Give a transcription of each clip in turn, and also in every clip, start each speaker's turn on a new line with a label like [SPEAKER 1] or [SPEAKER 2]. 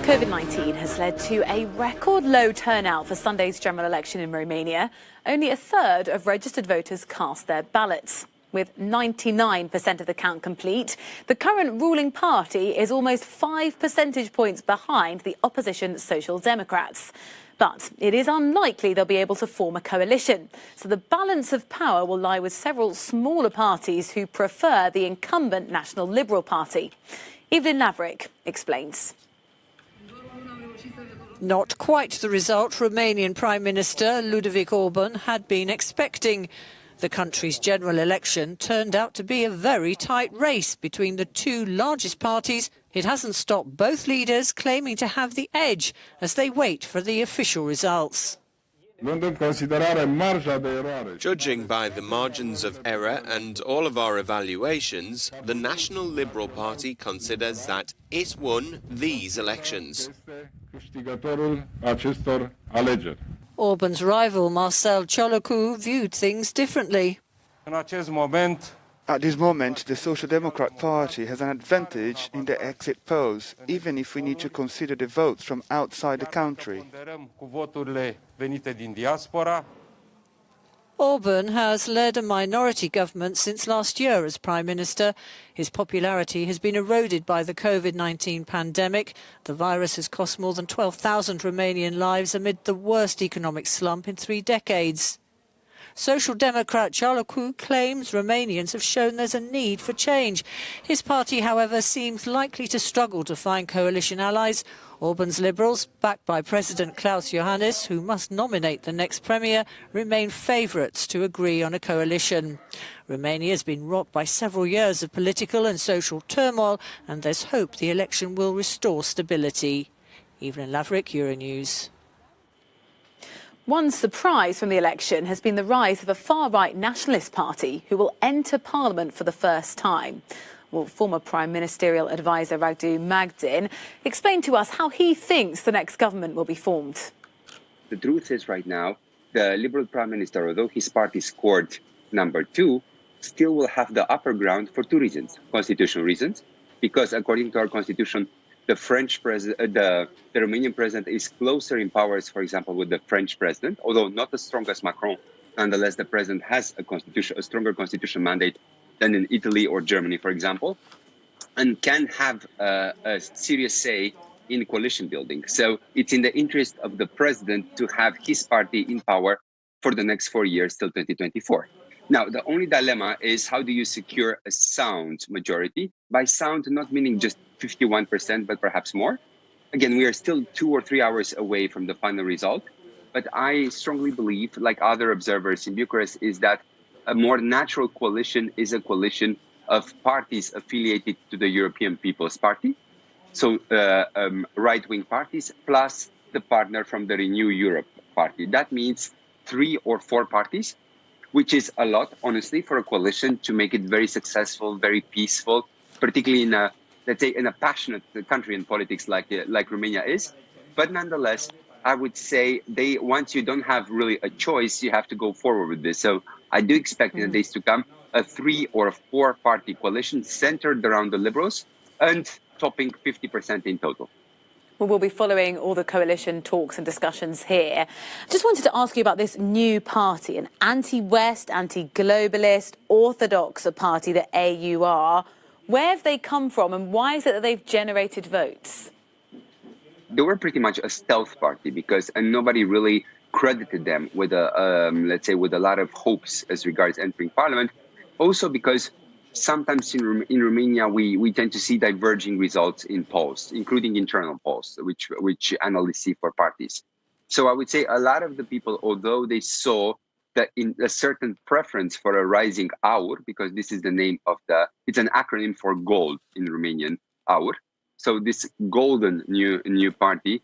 [SPEAKER 1] COVID-19 has led to a record low turnout for Sunday's general election in Romania. Only a third of registered voters cast their ballots. With 99% of the count complete, the current ruling party is almost 5 percentage points behind the opposition Social Democrats. But it is unlikely they'll be able to form a coalition. So the balance of power will lie with several smaller parties who prefer the incumbent National Liberal Party. Evelyn Laverick explains.
[SPEAKER 2] Not quite the result Romanian Prime Minister Ludovic Orban had been expecting. The country's general election turned out to be a very tight race between the two largest parties. It hasn't stopped both leaders claiming to have the edge as they wait for the official results.
[SPEAKER 3] Judging by the margins of error and all of our evaluations, the National Liberal Party considers that it won these elections.
[SPEAKER 2] Orban's rival Marcel Ciolacu viewed things differently.
[SPEAKER 4] At this moment, the Social Democrat Party has an advantage in the exit polls, even if we need to consider the votes from outside the country.
[SPEAKER 2] Orban has led a minority government since last year as Prime Minister. His popularity has been eroded by the COVID-19 pandemic. The virus has cost more than 12,000 Romanian lives amid the worst economic slump in 3 decades. Social Democrat Ciolacu claims Romanians have shown there's a need for change. His party, however, seems likely to struggle to find coalition allies. Orban's Liberals, backed by President Klaus Iohannis, who must nominate the next premier, remain favourites to agree on a coalition. Romania has been rocked by several years of political and social turmoil, and there's hope the election will restore stability. Evelyn Laverick, Euronews.
[SPEAKER 1] One surprise from the election has been the rise of a far-right nationalist party who will enter Parliament for the first time. Well, former Prime Ministerial Advisor Radu Magdin explained to us how he thinks the next government will be formed.
[SPEAKER 5] The truth is right now, the Liberal Prime Minister, although his party scored number 2, still will have the upper ground for 2 reasons. Constitutional reasons, because according to our constitution, the Romanian president is closer in powers, for example, with the French president, although not as strong as Macron. Nonetheless, the president has a stronger constitutional mandate than in Italy or Germany, for example, and can have a serious say in coalition building. So it's in the interest of the president to have his party in power for the next 4 years till 2024. Now, the only dilemma is how do you secure a sound majority? By sound, not meaning just 51%, but perhaps more. Again, we are still 2 or 3 hours away from the final result. But I strongly believe, like other observers in Bucharest, is that a more natural coalition is a coalition of parties affiliated to the European People's Party. So right-wing parties plus the partner from the Renew Europe party. That means 3 or 4 parties, which is a lot, honestly, for a coalition to make it very successful, very peaceful, particularly in a, let's say, in a passionate country in politics like Romania is. But nonetheless, I would say once you don't have really a choice, you have to go forward with this. So I do expect in the days to come a 3 or 4 party coalition centered around the Liberals and topping 50% in total.
[SPEAKER 1] Well, we'll be following all the coalition talks and discussions here. Just wanted to ask you about this new party, an anti-West, anti-globalist, orthodox party, the AUR. Where have they come from and why is it that they've generated votes?
[SPEAKER 5] They were pretty much a stealth party because nobody really credited them with let's say, with a lot of hopes as regards entering parliament. Also because sometimes in Romania, we tend to see diverging results in polls, including internal polls, which analysts see for parties. So I would say a lot of the people, although they saw that in a certain preference for a rising AUR, because this is the name of it's an acronym for gold in Romanian, AUR. So this golden new party,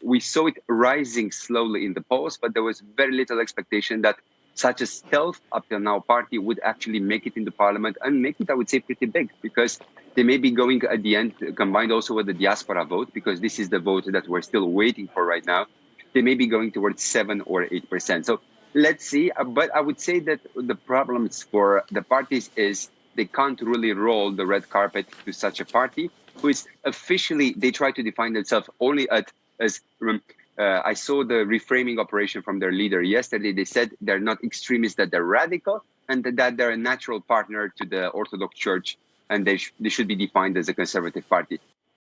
[SPEAKER 5] we saw it rising slowly in the polls, but there was very little expectation that such a stealth up till now party would actually make it into parliament and make it, I would say, pretty big, because they may be going at the end, combined also with the diaspora vote, because this is the vote that we're still waiting for right now. They may be going towards 7 or 8%. So let's see. But I would say that the problems for the parties is they can't really roll the red carpet to such a party. who is officially, they try to define themselves only as I saw the reframing operation from their leader yesterday. They said they're not extremists, that they're radical, and that they're a natural partner to the Orthodox Church, and they should be defined as a conservative party.